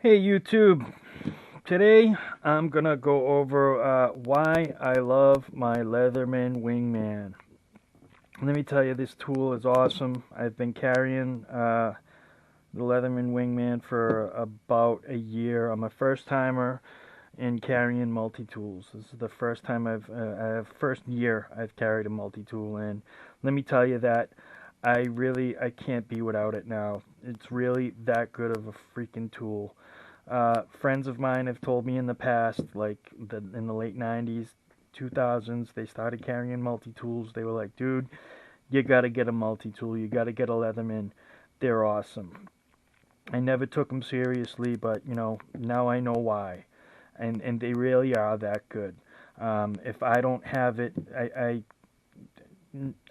Hey YouTube, today I'm gonna go over why I love my Leatherman Wingman. Let me tell you, this tool is awesome. I've been carrying the Leatherman Wingman for about a year. I'm a first timer in carrying multi-tools. This is the first time first year I've carried a multi-tool, and let me tell you that I can't be without it now. It's really that good of a freaking tool. Friends of mine have told me in the past, in the late 90s, 2000s, they started carrying multi-tools. They were like, dude, you gotta get a multi-tool. You gotta get a Leatherman. They're awesome. I never took them seriously, but now I know why. And they really are that good. If I don't have it,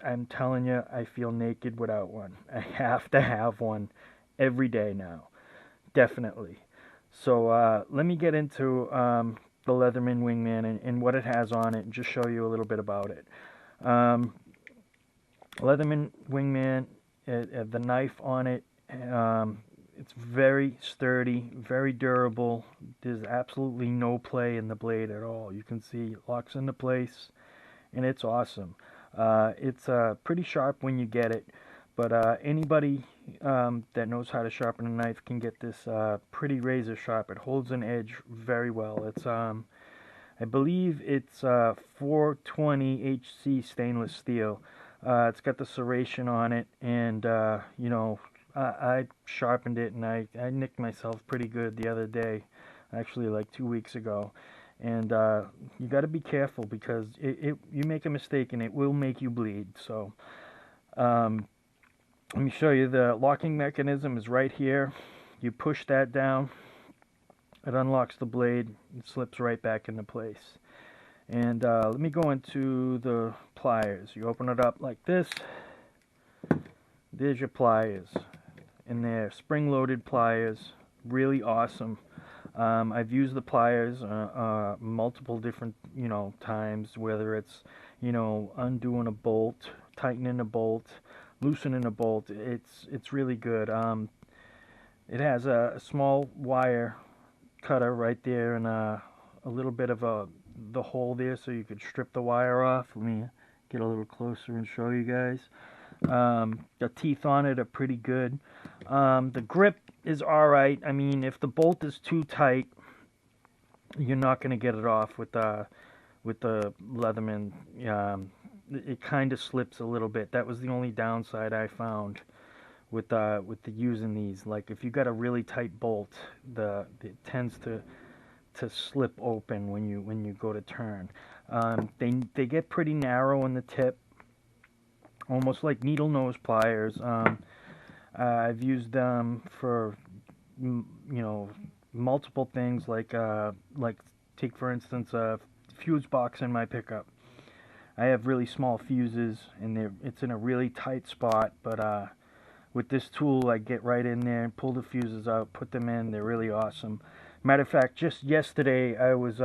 I'm telling you, I feel naked without one. I have to have one every day now, definitely. So let me get into the Leatherman Wingman and what it has on it, and just show you a little bit about it. Um, Leatherman Wingman, the knife on it, it's very sturdy, very durable. There's absolutely no play in the blade at all. You can see it locks into place, and it's awesome. It's pretty sharp when you get it, but anybody that knows how to sharpen a knife can get this pretty razor sharp. It holds an edge very well. It's I believe it's 420 HC stainless steel. It's got the serration on it, and I sharpened it, and I nicked myself pretty good the other day, actually like 2 weeks ago. And you got to be careful because you make a mistake and it will make you bleed. So um, let me show you. The locking mechanism is right here. You push that down, it unlocks the blade, it slips right back into place. And let me go into the pliers. You open it up like this. There's your pliers. And they're spring-loaded pliers. Really awesome. I've used the pliers multiple different, times, whether it's, undoing a bolt, tightening a bolt, loosening a bolt. It's really good. It has a small wire cutter right there, and a little bit of the hole there, so you could strip the wire off. Let me get a little closer and show you guys. The teeth on it are pretty good. The grip is alright. I mean, if the bolt is too tight, you're not going to get it off with the Leatherman. It kind of slips a little bit. That was the only downside I found with the using these. Like, if you got a really tight bolt, it tends to slip open when you go to turn. They get pretty narrow in the tip, almost like needle nose pliers. I've used them for multiple things, like take for instance a fuse box in my pickup. I have really small fuses, and it's in a really tight spot, but with this tool I get right in there and pull the fuses out, put them in. They're really awesome. Matter of fact, just yesterday I was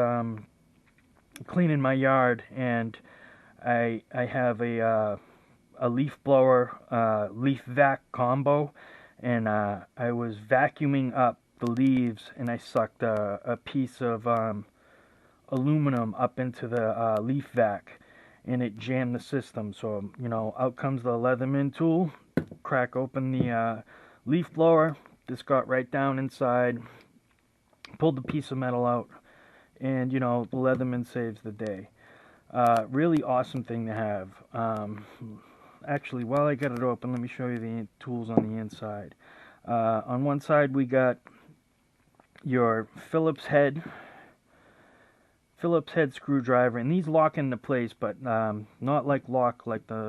cleaning my yard, and I have a leaf blower, leaf vac combo, and I was vacuuming up the leaves, and I sucked a piece of aluminum up into the leaf vac, and it jammed the system. So out comes the Leatherman tool, crack open the leaf blower. This got right down inside, pulled the piece of metal out, and the Leatherman saves the day. Really awesome thing to have. Actually, while I got it open, let me show you the tools on the inside. On one side, we got your Phillips head screwdriver, and these lock into place, but not like the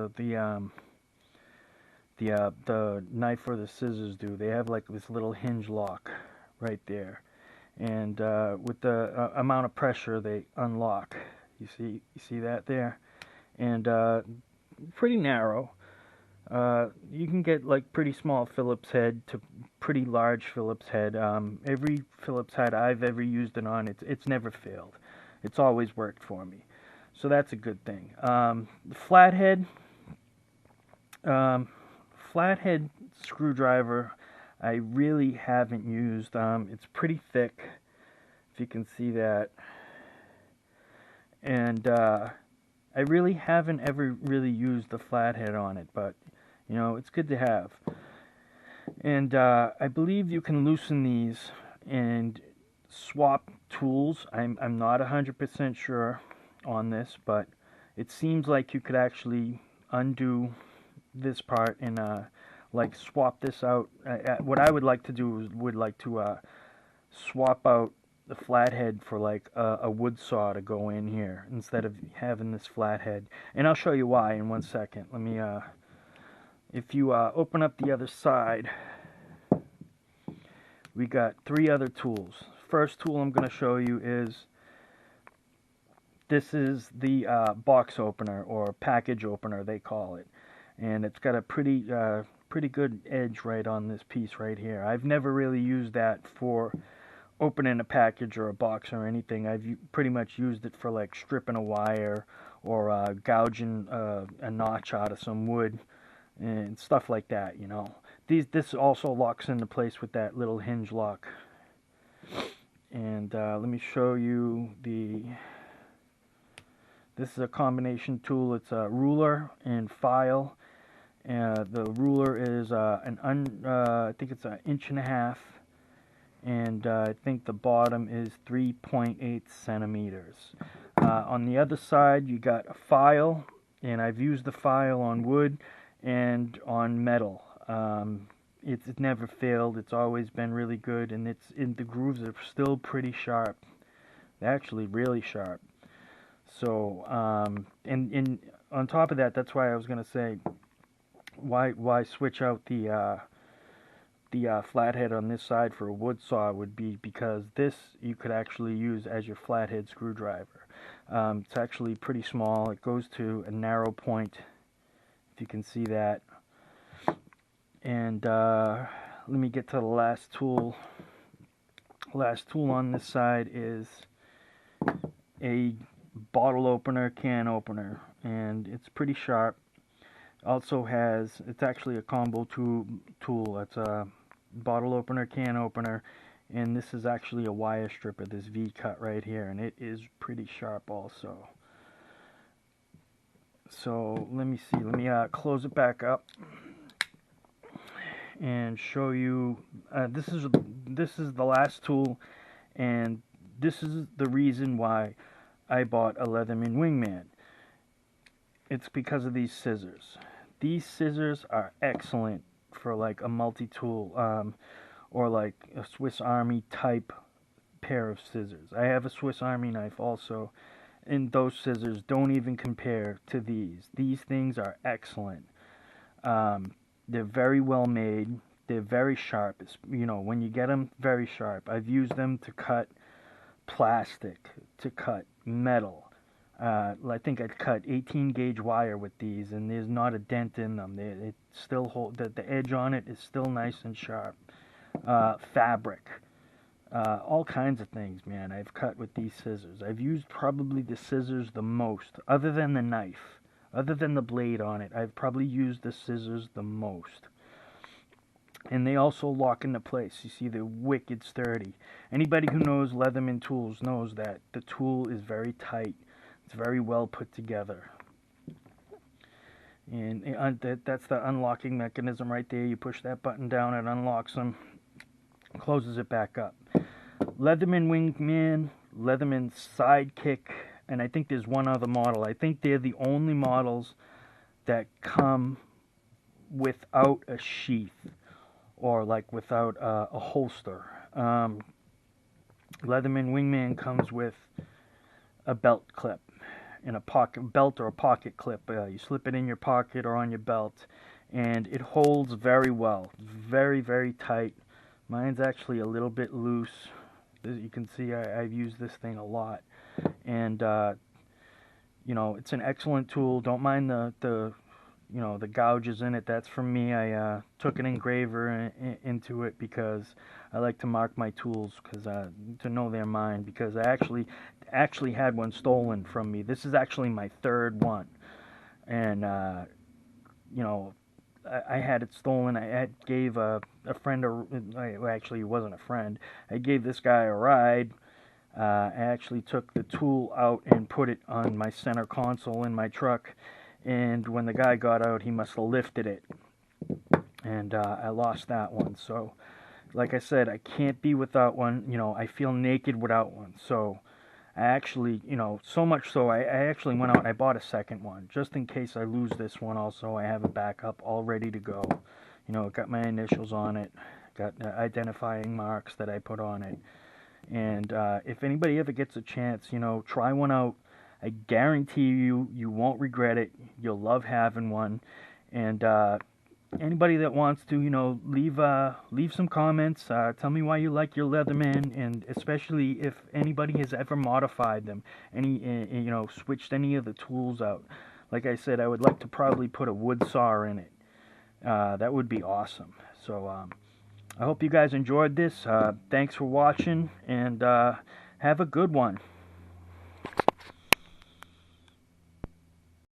knife or the scissors do. They have like this little hinge lock right there, and with the amount of pressure, they unlock. You see that there, and pretty narrow. You can get like pretty small Phillips head to pretty large Phillips head. Every Phillips head I've ever used it on, it's never failed. It's always worked for me, so that's a good thing. The flathead screwdriver, I really haven't used. It's pretty thick, if you can see that, and I really haven't ever really used the flathead on it, but you know, it's good to have. And I believe you can loosen these and swap tools. I'm not 100% sure on this, but it seems like you could actually undo this part and like swap this out. What I would like to do is swap out the flathead for like a wood saw to go in here instead of having this flathead. And I'll show you why in 1 second. Let me if you open up the other side, we got 3 other tools. First tool I'm going to show you is this is the box opener, or package opener they call it, and it's got a pretty good edge right on this piece right here. I've never really used that for opening a package or a box or anything. I've pretty much used it for like stripping a wire or gouging a notch out of some wood and stuff like that, you know. This also locks into place with that little hinge lock. And let me show you this is a combination tool. It's a ruler and file. The ruler is I think it's 1.5 inches, and I think the bottom is 3.8 centimeters. On the other side, you got a file, and I've used the file on wood and on metal. It's never failed. It's always been really good, and the grooves are still pretty sharp. They're actually really sharp. So, and on top of that, that's why I was gonna say, why switch out the flathead on this side for a wood saw would be because this you could actually use as your flathead screwdriver. It's actually pretty small. It goes to a narrow point, if you can see that. And let me get to the last tool. Last tool on this side is a bottle opener, can opener, and it's pretty sharp. Also it's actually a combo tool. It's a bottle opener, can opener, and this is actually a wire stripper, this V-cut right here, and it is pretty sharp also. So let me see, let me close it back up and show you. This is the last tool, and this is the reason why I bought a Leatherman Wingman. It's because of these scissors. These scissors are excellent for like a multi-tool or like a Swiss Army type pair of scissors. I have a Swiss Army knife also, and those scissors don't even compare to these. These things are excellent. They're very well made. They're very sharp. You know, when you get them, very sharp. I've used them to cut plastic, to cut metal. I think I cut 18 gauge wire with these, and there's not a dent in them. It still hold the edge on it is still nice and sharp. Fabric, all kinds of things, man. I've cut with these scissors. I've used probably the scissors the most, other than the knife, other than the blade on it. I've probably used the scissors the most. And they also lock into place. You see, they're wicked sturdy. Anybody who knows Leatherman tools knows that the tool is very tight. It's very well put together. And that's the unlocking mechanism right there. You push that button down, it unlocks them, closes it back up. Leatherman Wingman, Leatherman Sidekick, and I think there's one other model. I think they're the only models that come without a sheath, or like without a holster. Leatherman Wingman comes with a belt clip, and a pocket belt or a pocket clip. You slip it in your pocket or on your belt, and it holds very well, very, very tight. Mine's actually a little bit loose. As you can see, I've used this thing a lot, and you know, it's an excellent tool. Don't mind the you know, the gouges in it. That's from me. I took an engraver into it because I like to mark my tools, because to know they're mine, because I actually had one stolen from me. This is actually my third one, and you know, I had it stolen. Gave a friend well, actually, it wasn't a friend. I gave this guy a ride. I actually took the tool out and put it on my center console in my truck, and when the guy got out, he must have lifted it, and I lost that one. So, like I said, I can't be without one. I feel naked without one. So, I actually, so much so, I actually went out and I bought a second one, just in case I lose this one also. I have a backup all ready to go. It got my initials on it, got identifying marks that I put on it. And if anybody ever gets a chance, try one out. I guarantee you won't regret it. You'll love having one. And anybody that wants to, leave some comments. Tell me why you like your Leatherman, and especially if anybody has ever modified them, switched any of the tools out. Like I said, I would like to probably put a wood saw in it. That would be awesome. So I hope you guys enjoyed this. Thanks for watching, and have a good one.